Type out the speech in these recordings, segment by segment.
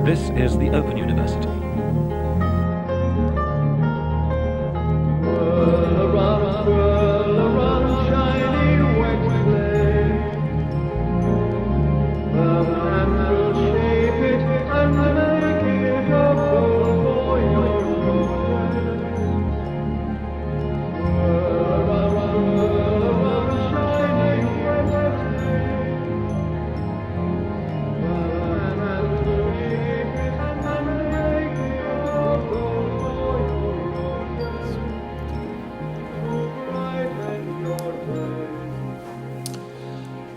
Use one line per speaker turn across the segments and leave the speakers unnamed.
This is the Open University.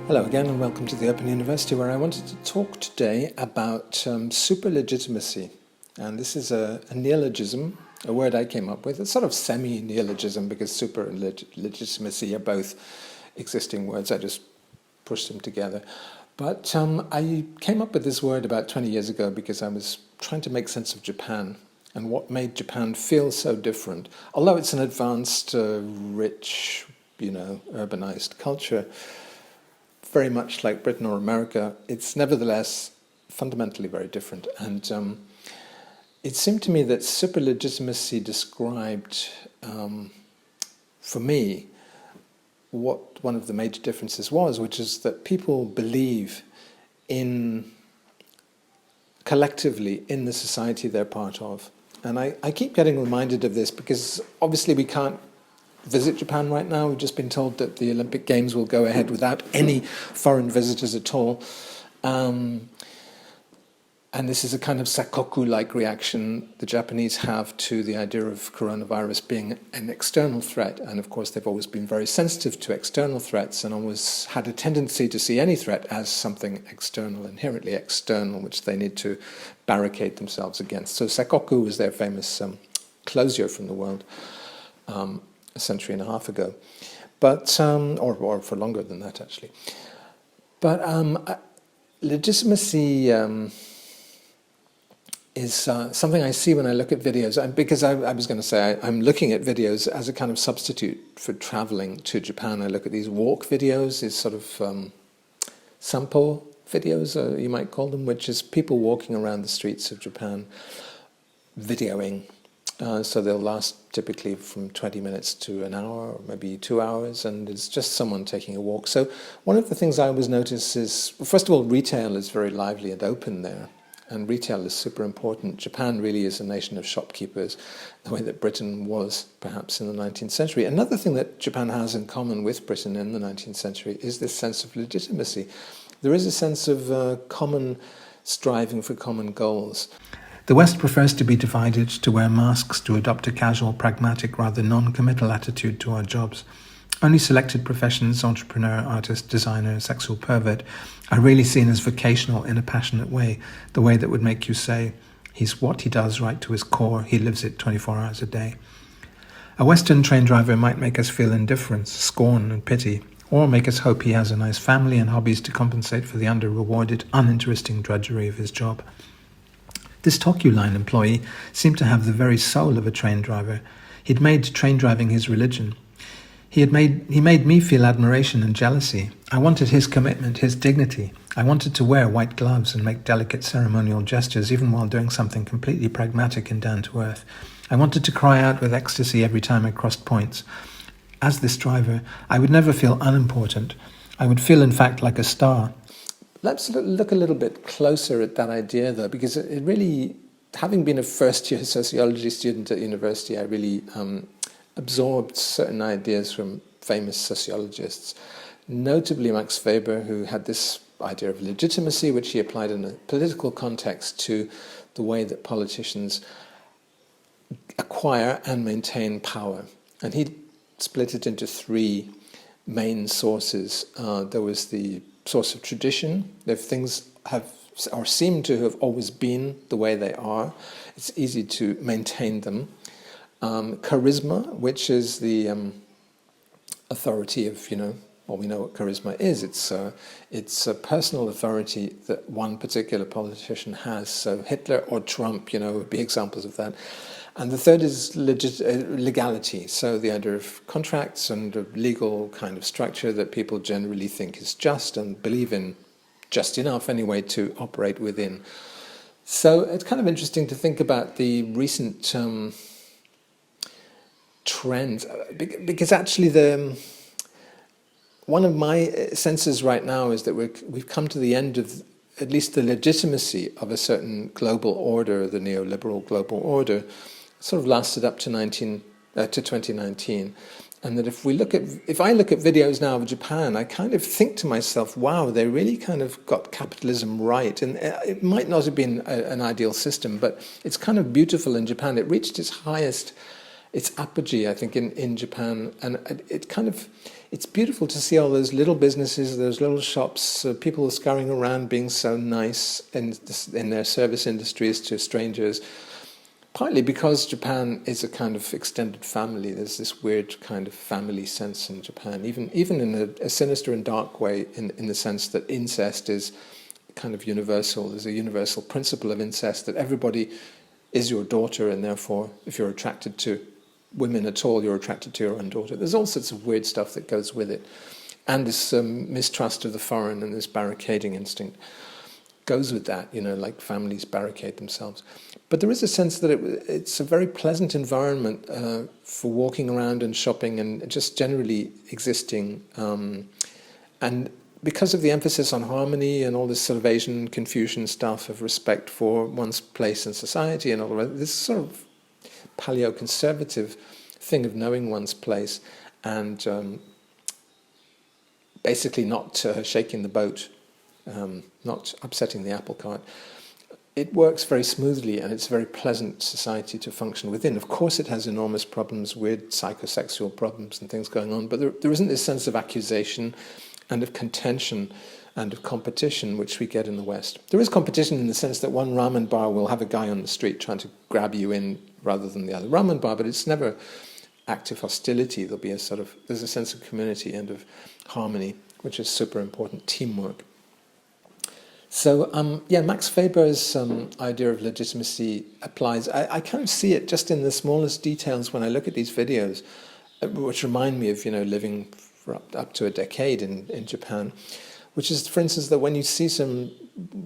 Hello again and welcome to the Open University, where I wanted to talk today about superlegitimacy. And this is a neologism, a word I came up with. It's sort of semi-neologism because super and legitimacy are both existing words. I just pushed them together. But I came up with this word about 20 years ago because I was trying to make sense of Japan and what made Japan feel so different. Although it's an advanced, rich, urbanized culture, very much like Britain or America, it's nevertheless fundamentally very different. And it seemed to me that superlegitimacy described, for me, what one of the major differences was, which is that people believe collectively in the society they're part of. And I keep getting reminded of this because obviously we can't visit Japan right now. We've just been told that the Olympic Games will go ahead without any foreign visitors at all. And this is a kind of sakoku-like reaction the Japanese have to the idea of coronavirus being an external threat. And of course, they've always been very sensitive to external threats and always had a tendency to see any threat as something external, inherently external, which they need to barricade themselves against. So sakoku was their famous closure from the world. A century and a half ago, but or for longer than that actually. But legitimacy is something I see when I look at videos. Because I was going to say I'm looking at videos as a kind of substitute for traveling to Japan. I look at these walk videos, these sort of sample videos, you might call them, which is people walking around the streets of Japan, videoing. So they'll last typically from 20 minutes to an hour or maybe 2 hours, and it's just someone taking a walk. So one of the things I always notice is, first of all, retail is very lively and open there, and retail is super important. Japan really is a nation of shopkeepers, the way that Britain was perhaps in the 19th century. Another thing that Japan has in common with Britain in the 19th century is this sense of legitimacy. There is a sense of common striving for common goals. The West prefers to be divided, to wear masks, to adopt a casual, pragmatic, rather non-committal attitude to our jobs. Only selected professions, entrepreneur, artist, designer, sexual pervert, are really seen as vocational in a passionate way, the way that would make you say, he's what he does right to his core, he lives it 24 hours a day. A Western train driver might make us feel indifference, scorn and pity, or make us hope he has a nice family and hobbies to compensate for the under-rewarded, uninteresting drudgery of his job. This Tokyu Line employee seemed to have the very soul of a train driver. He'd made train driving his religion. He made me feel admiration and jealousy. I wanted his commitment, his dignity. I wanted to wear white gloves and make delicate ceremonial gestures even while doing something completely pragmatic and down to earth. I wanted to cry out with ecstasy every time I crossed points. As this driver, I would never feel unimportant. I would feel, in fact, like a star. Let's look a little bit closer at that idea, though, because it really, having been a first-year sociology student at university, I really absorbed certain ideas from famous sociologists, notably Max Weber, who had this idea of legitimacy, which he applied in a political context to the way that politicians acquire and maintain power. And he split it into three main sources. There was the source of tradition. If things have or seem to have always been the way they are, it's easy to maintain them. Charisma, which is the authority of, well, we know what charisma is. It's a personal authority that one particular politician has. So Hitler or Trump, would be examples of that. And the third is legality, so the idea of contracts and a legal kind of structure that people generally think is just and believe in just enough anyway to operate within So it's kind of interesting to think about the recent trends, because actually one of my senses right now is that we've come to the end of at least the legitimacy of a certain global order, the neoliberal global order, sort of lasted up to 2019. And that if I look at videos now of Japan, I kind of think to myself, wow, they really kind of got capitalism right. And it might not have been an ideal system, but it's kind of beautiful in Japan. It reached its apogee, I think, in Japan. And it's beautiful to see all those little businesses, those little shops, people scurrying around being so nice in their service industries to strangers. Partly because Japan is a kind of extended family. There's this weird kind of family sense in Japan, even in a sinister and dark way, in the sense that incest is kind of universal. There's a universal principle of incest that everybody is your daughter, and therefore, if you're attracted to women at all, you're attracted to your own daughter. There's all sorts of weird stuff that goes with it. And this mistrust of the foreign and this barricading instinct goes with that, like families barricade themselves. But there is a sense that it's a very pleasant environment for walking around and shopping and just generally existing. And because of the emphasis on harmony and all this sort of Asian Confucian stuff of respect for one's place in society and all the rest, this sort of paleo-conservative thing of knowing one's place and basically not shaking the boat, not upsetting the apple cart. It works very smoothly, and it's a very pleasant society to function within. Of course it has enormous problems, weird psychosexual problems and things going on, but there isn't this sense of accusation and of contention and of competition which we get in the West. There is competition in the sense that one ramen bar will have a guy on the street trying to grab you in rather than the other ramen bar, but it's never active hostility. There's a sense of community and of harmony, which is super important, teamwork. So, Max Weber's idea of legitimacy applies. I kind of see it just in the smallest details when I look at these videos, which remind me of, living for up to a decade in Japan, which is, for instance, that when you see some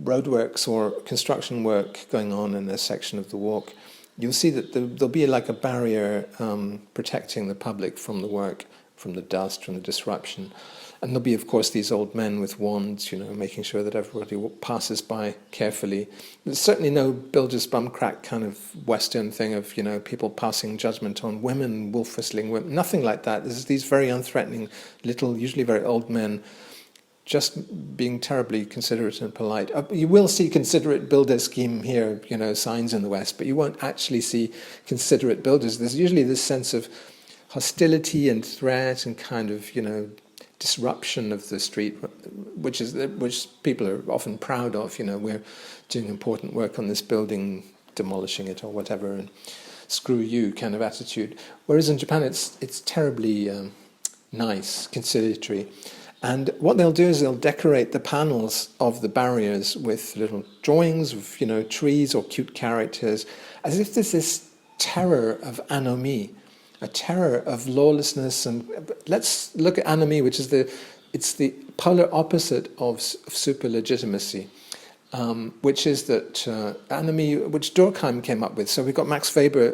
roadworks or construction work going on in a section of the walk, you'll see that there'll be like a barrier protecting the public from the work, from the dust, from the disruption. And there'll be, of course, these old men with wands, making sure that everybody passes by carefully. There's certainly no builder's bumcrack kind of Western thing of, people passing judgment on women, wolf whistling women, nothing like that. There's these very unthreatening, little, usually very old men, just being terribly considerate and polite. You will see considerate builder scheme here, signs in the West, but you won't actually see considerate builders. There's usually this sense of hostility and threat and kind of, disruption of the street, which people are often proud of. We're doing important work on this building, demolishing it or whatever, and screw you kind of attitude. Whereas in Japan, it's terribly nice, conciliatory. And what they'll do is they'll decorate the panels of the barriers with little drawings of trees or cute characters, as if there's this terror of anomie, a terror of lawlessness. And let's look at anomie, which is the polar opposite of superlegitimacy, which is that anomie, which Durkheim came up with. So we've got Max Weber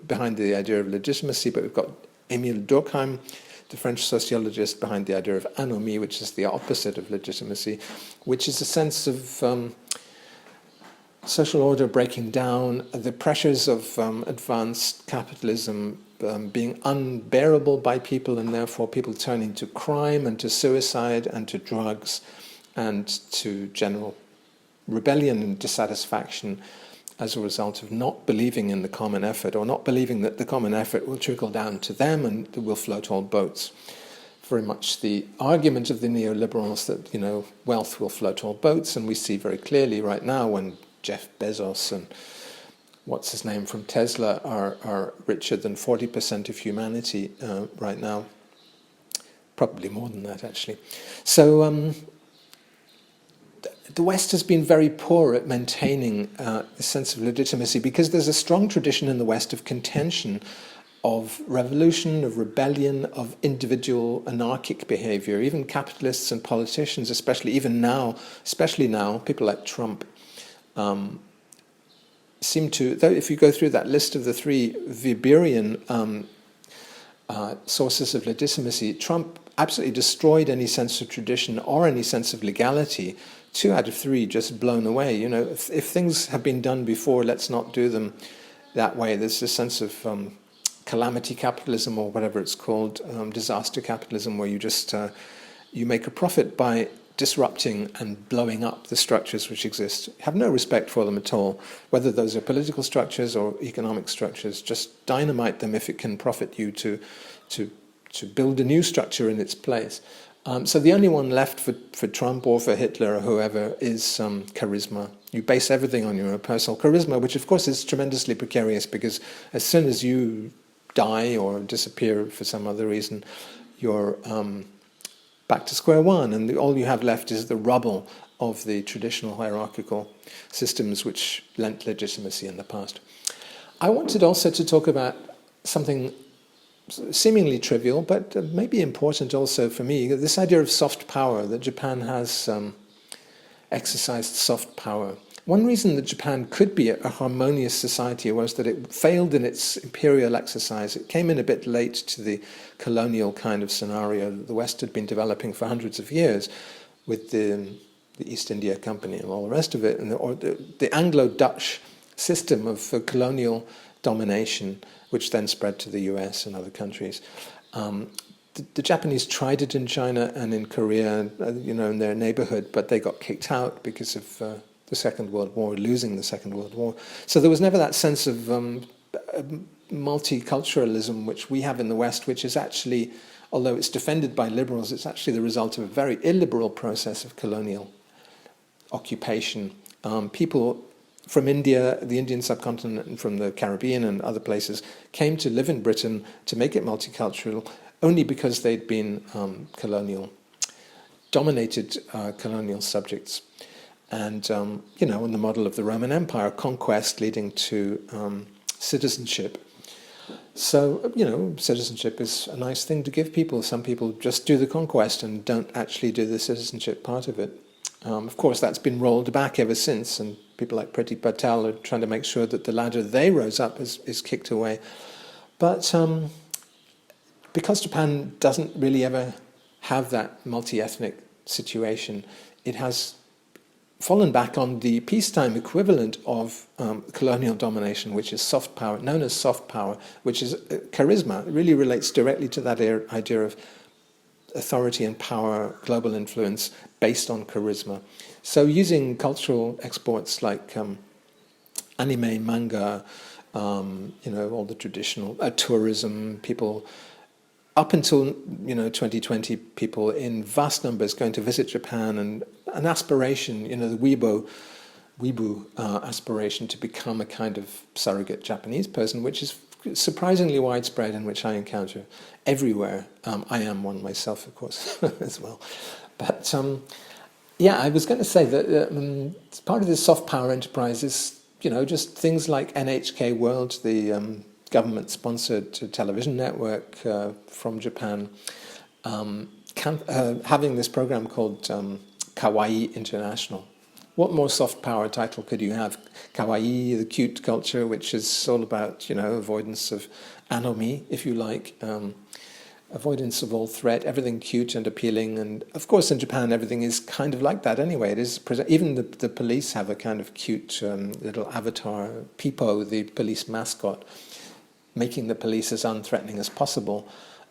behind the idea of legitimacy, but we've got Émile Durkheim, the French sociologist, behind the idea of anomie, which is the opposite of legitimacy, which is a sense of social order breaking down, the pressures of advanced capitalism being unbearable by people, and therefore people turning to crime and to suicide and to drugs and to general rebellion and dissatisfaction as a result of not believing in the common effort, or not believing that the common effort will trickle down to them and will float all boats. Very much the argument of the neoliberals that, wealth will float all boats, and we see very clearly right now when Jeff Bezos and what's his name from Tesla are richer than 40% of humanity right now. Probably more than that, actually. So the West has been very poor at maintaining the sense of legitimacy, because there's a strong tradition in the West of contention, of revolution, of rebellion, of individual anarchic behavior. Even capitalists and politicians, especially now, people like Trump, seem to, though if you go through that list of the three Weberian sources of legitimacy, Trump absolutely destroyed any sense of tradition or any sense of legality. 2 out of 3 just blown away. You know, if things have been done before, let's not do them that way. There's this sense of calamity capitalism, or whatever it's called, disaster capitalism, where you just you make a profit by disrupting and blowing up the structures which exist. Have no respect for them at all, whether those are political structures or economic structures. Just dynamite them if it can profit you to build a new structure in its place. So the only one left for Trump or for Hitler or whoever is charisma. You base everything on your personal charisma, which of course is tremendously precarious, because as soon as you die or disappear for some other reason, you're back to square one, and all you have left is the rubble of the traditional hierarchical systems which lent legitimacy in the past. I wanted also to talk about something seemingly trivial, but maybe important also for me, this idea of soft power, that Japan has exercised soft power. One reason that Japan could be a harmonious society was that it failed in its imperial exercise. It came in a bit late to the colonial kind of scenario that the West had been developing for hundreds of years with the East India Company and all the rest of it, and the Anglo-Dutch system of colonial domination, which then spread to the US and other countries. The Japanese tried it in China and in Korea, in their neighborhood, but they got kicked out because of the Second World War, losing the Second World War. So there was never that sense of multiculturalism which we have in the West, which is actually, although it's defended by liberals, it's actually the result of a very illiberal process of colonial occupation. People from India, the Indian subcontinent, and from the Caribbean and other places came to live in Britain to make it multicultural only because they'd been dominated colonial subjects. And, in the model of the Roman Empire, conquest leading to citizenship. So, citizenship is a nice thing to give people. Some people just do the conquest and don't actually do the citizenship part of it. Of course, that's been rolled back ever since, and people like Priti Patel are trying to make sure that the ladder they rose up is kicked away. But because Japan doesn't really ever have that multi-ethnic situation, it has fallen back on the peacetime equivalent of colonial domination, which is soft power, known as soft power, which is charisma. It really relates directly to that idea of authority and power, global influence based on charisma. So using cultural exports like anime, manga, all the traditional tourism, people up until 2020, people in vast numbers going to visit Japan, and an aspiration, the Weibo aspiration to become a kind of surrogate Japanese person, which is surprisingly widespread and which I encounter everywhere. I am one myself, of course, as well. But I was going to say that part of this soft power enterprise is, just things like NHK World, the government-sponsored television network from Japan, having this program called Kawaii International. What more soft power title could you have? Kawaii, the cute culture, which is all about, avoidance of anomie, if you like, avoidance of all threat, everything cute and appealing. And of course, in Japan, everything is kind of like that anyway. It is even the police have a kind of cute little avatar, Peepo, the police mascot, making the police as unthreatening as possible.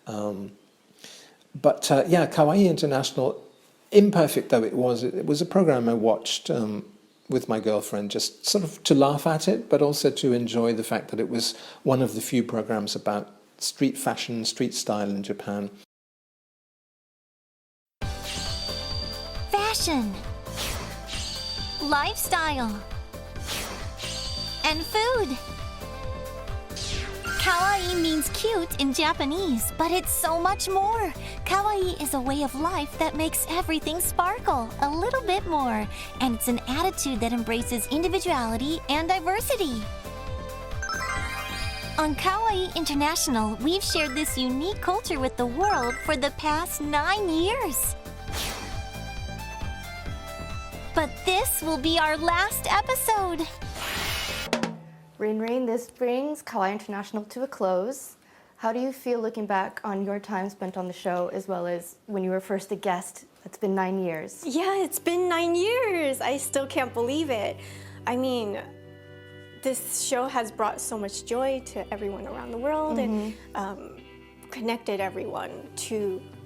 But Kawaii International, imperfect though it was a program I watched with my girlfriend, just sort of to laugh at it, but also to enjoy the fact that it was one of the few programs about street fashion, street style in Japan.
Fashion, lifestyle, and food. Kawaii means cute in Japanese, but it's so much more. Kawaii is a way of life that makes everything sparkle a little bit more, and it's an attitude that embraces individuality and diversity. On Kawaii International, we've shared this unique culture with the world for the past 9 years. But this will be our last episode.
Rain, this brings Kawaii International to a close. How do you feel looking back on your time spent on the show, as well as when you were first a guest? It's been 9 years.
Yeah, it's been 9 years. I still can't believe it. I mean, this show has brought so much joy to everyone around the world and connected everyone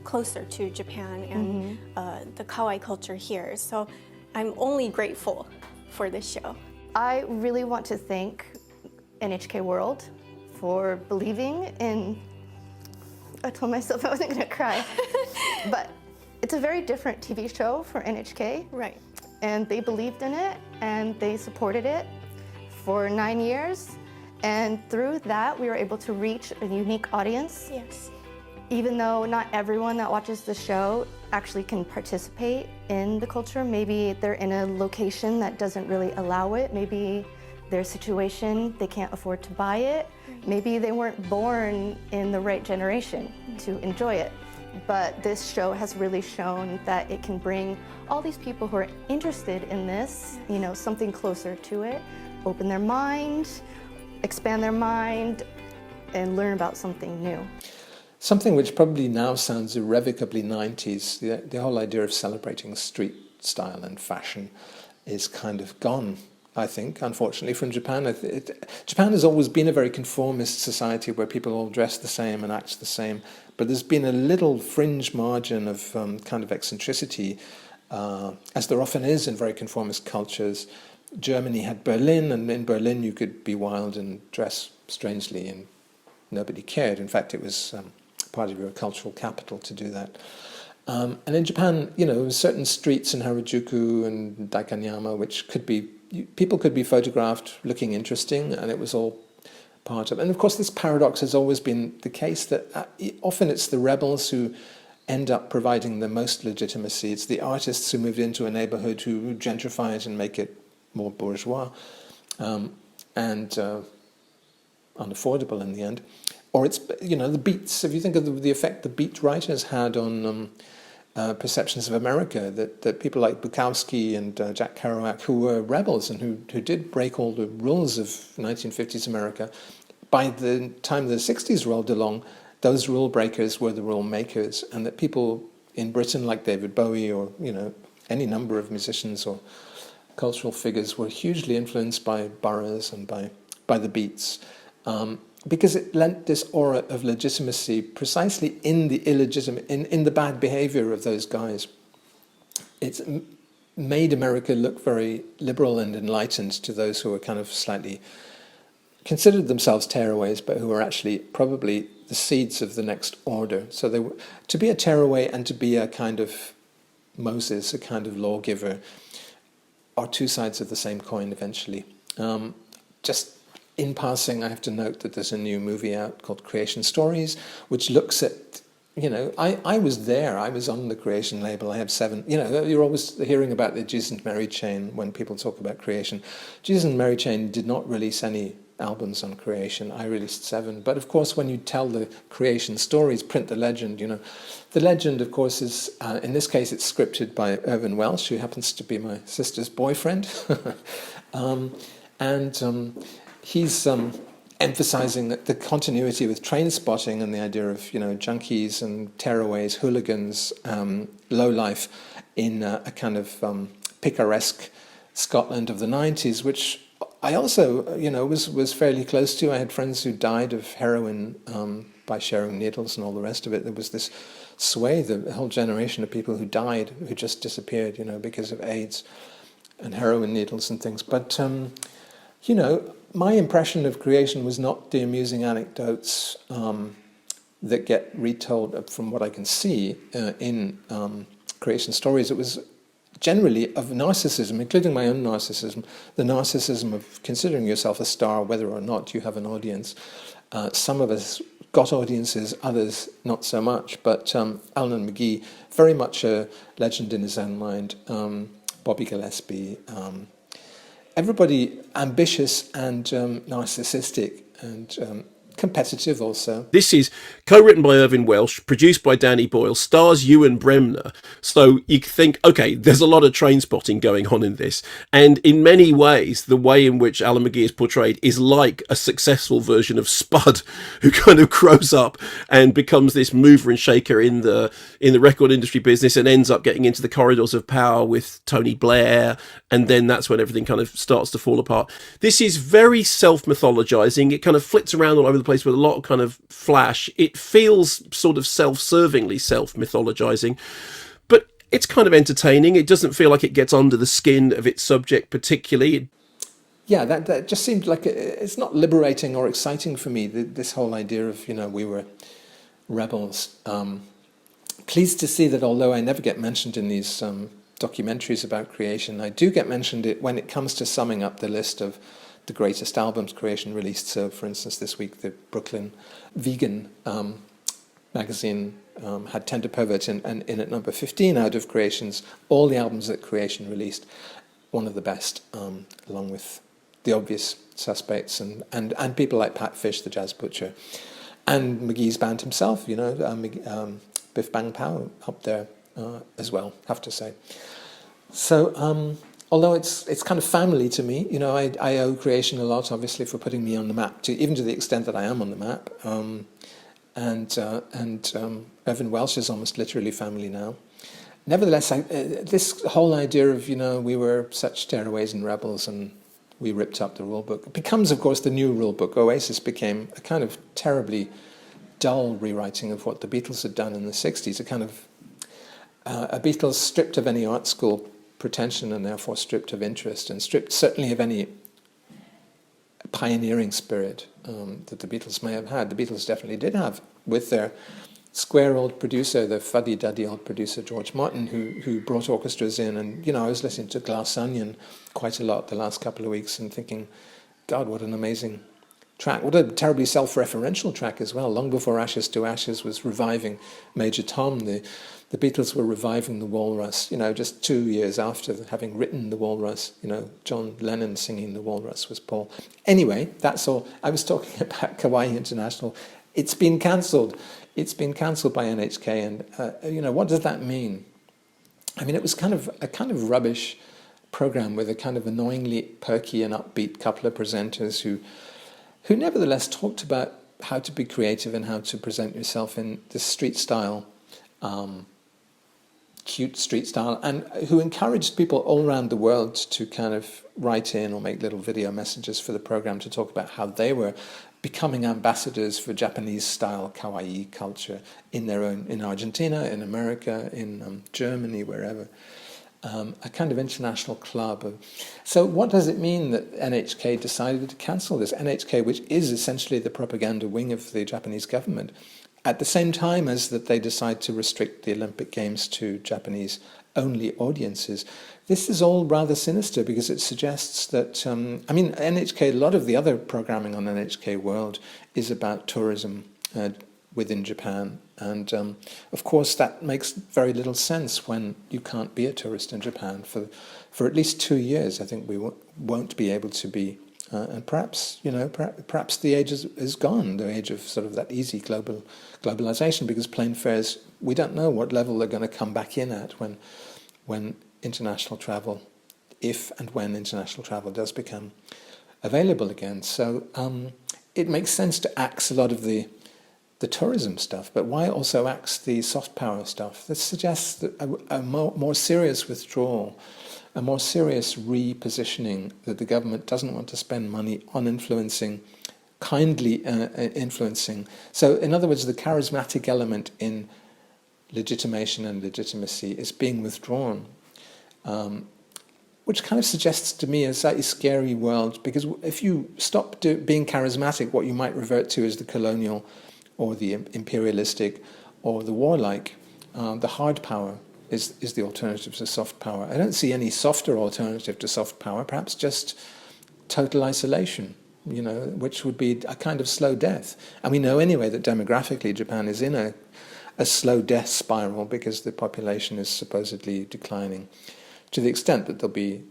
closer to Japan and the kawaii culture here. So I'm only grateful for this show.
I really want to thank NHK World for believing in... I told myself I wasn't going to cry. But it's a very different TV show for NHK.
Right.
And they believed in it, and they supported it for 9 years. And through that, we were able to reach a unique audience.
Yes.
Even though not everyone that watches the show actually can participate in the culture, maybe they're in a location that doesn't really allow it, maybe their situation, they can't afford to buy it, maybe they weren't born in the right generation to enjoy it. But this show has really shown that it can bring all these people who are interested in this, you know, something closer to it, open their mind, expand their mind, and learn about something new.
Something which probably now sounds irrevocably 90s, the whole idea of celebrating street style and fashion is kind of gone, I think, unfortunately, from Japan. Japan has always been a very conformist society where people all dress the same and act the same, but there's been a little fringe margin of kind of eccentricity, as there often is in very conformist cultures. Germany had Berlin, and in Berlin you could be wild and dress strangely and nobody cared. In fact, it was part of your cultural capital to do that. And in Japan, you know, certain streets in Harajuku and Daikanyama, which could be, people could be photographed looking interesting, and it was all part of. And of course, this paradox has always been the case that often it's the rebels who end up providing the most legitimacy. It's the artists who moved into a neighborhood who gentrify it and make it more bourgeois and unaffordable in the end. Or it's, you know, the beats. If you think of the effect the beat writers had on perceptions of America, that people like Bukowski and Jack Kerouac, who were rebels and who did break all the rules of 1950s America, by the time the 60s rolled along, those rule breakers were the rule makers, and that people in Britain like David Bowie or, you know, any number of musicians or cultural figures were hugely influenced by boroughs and by the beats. Because it lent this aura of legitimacy precisely in the illegitimate, in the bad behavior of those guys. It's made America look very liberal and enlightened to those who were kind of slightly considered themselves tearaways, but who were actually probably the seeds of the next order. So they were, to be a tearaway and to be a kind of Moses, a kind of lawgiver, are two sides of the same coin eventually. Just in passing, I have to note that there's a new movie out called Creation Stories, which looks at, you know, I was there, I was on the Creation label, I have 7, you know, you're always hearing about the Jesus and Mary chain when people talk about Creation. Jesus and Mary chain did not release any albums on Creation, I released 7, but of course when you tell the Creation Stories, print the legend, you know, the legend of course is, in this case it's scripted by Irvin Welsh, who happens to be my sister's boyfriend, he's emphasizing the continuity with train spotting and the idea of, you know, junkies and tearaways, hooligans, lowlife in a kind of picaresque Scotland of the 90s, which I also, you know, was fairly close to. I had friends who died of heroin by sharing needles and all the rest of it. There was this swathe, a whole generation of people who died, who just disappeared, you know, because of AIDS and heroin needles and things. But, you know, my impression of Creation was not the amusing anecdotes that get retold from what I can see in Creation Stories. It was generally of narcissism, including my own narcissism, the narcissism of considering yourself a star, whether or not you have an audience. Some of us got audiences, others not so much, but Alan and McGee, very much a legend in his own mind, Bobby Gillespie, everybody ambitious and narcissistic, and competitive also.
This is co-written by Irvin Welsh, produced by Danny Boyle, stars Ewan Bremner. So you think, okay, there's a lot of train spotting going on in this. And in many ways, the way in which Alan McGee is portrayed is like a successful version of Spud, who kind of grows up and becomes this mover and shaker in the record industry business and ends up getting into the corridors of power with Tony Blair. And then that's when everything kind of starts to fall apart. This is very self-mythologizing. It kind of flits around all over the place with a lot of kind of flash. It feels sort of self-servingly self-mythologizing, but it's kind of entertaining. It doesn't feel like it gets under the skin of its subject particularly.
Yeah, that just seemed like it's not liberating or exciting for me, this whole idea of, we were rebels. Pleased to see that although I never get mentioned in these documentaries about creation, I do get mentioned when it comes to summing up the list of the greatest albums creation released. So, for instance, this week the Brooklyn Vegan magazine had Tender Pervert in at number 15 out of creation's all the albums that creation released. One of the best, along with the obvious suspects and people like Pat Fish, the jazz butcher, and McGee's band himself. Biff Bang Pow up there as well, have to say. So. Although it's kind of family to me, I owe creation a lot, obviously, for putting me on the map, even to the extent that I am on the map. And Irvin Welsh is almost literally family now. Nevertheless, this whole idea of, we were such stairways and rebels and we ripped up the rule book, it becomes, of course, the new rule book. Oasis became a kind of terribly dull rewriting of what the Beatles had done in the 60s, a kind of a Beatles stripped of any art school pretension and therefore stripped of interest and stripped certainly of any pioneering spirit that the Beatles may have had. The Beatles definitely did have, with their square old producer, the fuddy-duddy old producer George Martin, who brought orchestras in. And, I was listening to Glass Onion quite a lot the last couple of weeks and thinking, God, what an amazing track. What a terribly self-referential track as well. Long before Ashes to Ashes was reviving Major Tom, the Beatles were reviving the Walrus, just 2 years after having written the Walrus. John Lennon singing the Walrus was Paul. Anyway, that's all. I was talking about Kawaii International. It's been cancelled. It's been cancelled by NHK, and what does that mean? I mean, it was kind of a rubbish program with a kind of annoyingly perky and upbeat couple of presenters who nevertheless talked about how to be creative and how to present yourself in this street style. Cute street style, and who encouraged people all around the world to kind of write in or make little video messages for the program to talk about how they were becoming ambassadors for Japanese style kawaii culture in Argentina, in America, in Germany, wherever. A kind of international club. So what does it mean that NHK decided to cancel this? NHK, which is essentially the propaganda wing of the Japanese government, at the same time as that they decide to restrict the Olympic Games to Japanese-only audiences. This is all rather sinister because it suggests that, NHK, a lot of the other programming on NHK World is about tourism within Japan. And, of course, that makes very little sense when you can't be a tourist in Japan for at least 2 years. I think we won't be able to be. And perhaps the age is gone, the age of sort of that easy globalization, because plane fares, we don't know what level they're going to come back in at when international travel, if and when international travel does become available again. So it makes sense to axe a lot of the tourism stuff, but why also axe the soft power stuff? This suggests that a more serious withdrawal, a more serious repositioning, that the government doesn't want to spend money on kindly influencing. So, in other words, the charismatic element in legitimation and legitimacy is being withdrawn, which kind of suggests to me a slightly scary world, because if you stop being charismatic, what you might revert to is the colonial or the imperialistic or the warlike, the hard power is the alternative to soft power. I don't see any softer alternative to soft power, perhaps just total isolation, which would be a kind of slow death. And we know anyway that demographically Japan is in a slow death spiral because the population is supposedly declining to the extent that there'll be,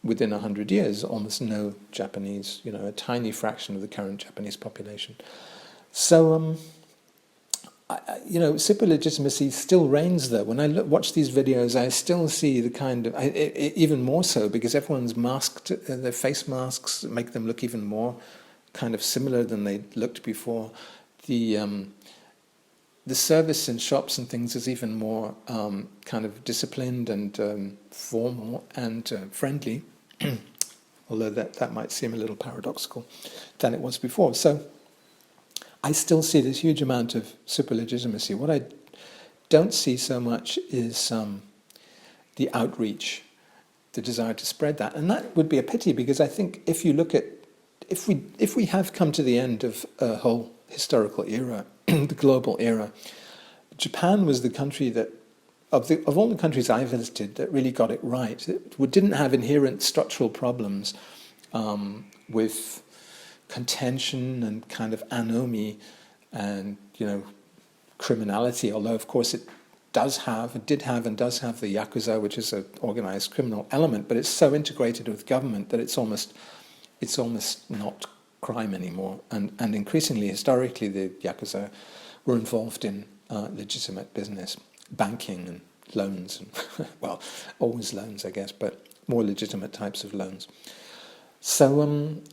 within 100 years, almost no Japanese, a tiny fraction of the current Japanese population. So, superlegitimacy still reigns, though. When I watch these videos, I still see the kind of, even more so, because everyone's masked, their face masks make them look even more kind of similar than they looked before. The service in shops and things is even more kind of disciplined and formal and friendly, although that might seem a little paradoxical, than it was before. So I still see this huge amount of superlegitimacy. What I don't see so much is the outreach, the desire to spread that. And that would be a pity, because I think if you look at, if we have come to the end of a whole historical era, the global era, Japan was the country that, of all the countries I visited, that really got it right. It didn't have inherent structural problems with contention and kind of anomie and, criminality, although of course it did have and does have the Yakuza, which is an organized criminal element, but it's so integrated with government that it's almost not crime anymore. And increasingly, historically, the Yakuza were involved in legitimate business, banking and loans, and well, always loans, I guess, but more legitimate types of loans. So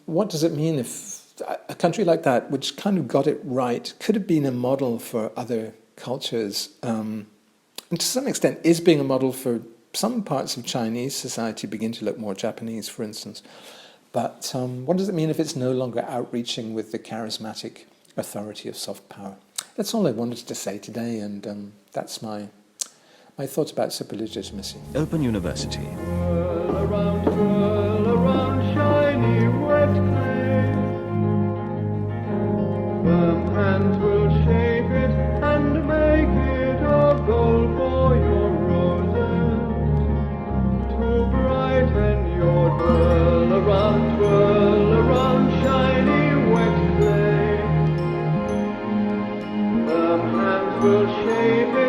what does it mean if a country like that, which kind of got it right, could have been a model for other cultures, and to some extent is being a model for some parts of Chinese society, begin to look more Japanese, for instance. But what does it mean if it's no longer outreaching with the charismatic authority of soft power? That's all I wanted to say today, and that's my thoughts about superlegitimacy.
Open University.
Twirl around, shiny wet clay. Firm hands will shape it and make it of gold for your roses to brighten your twirl around, shiny wet clay. Firm hands will shape it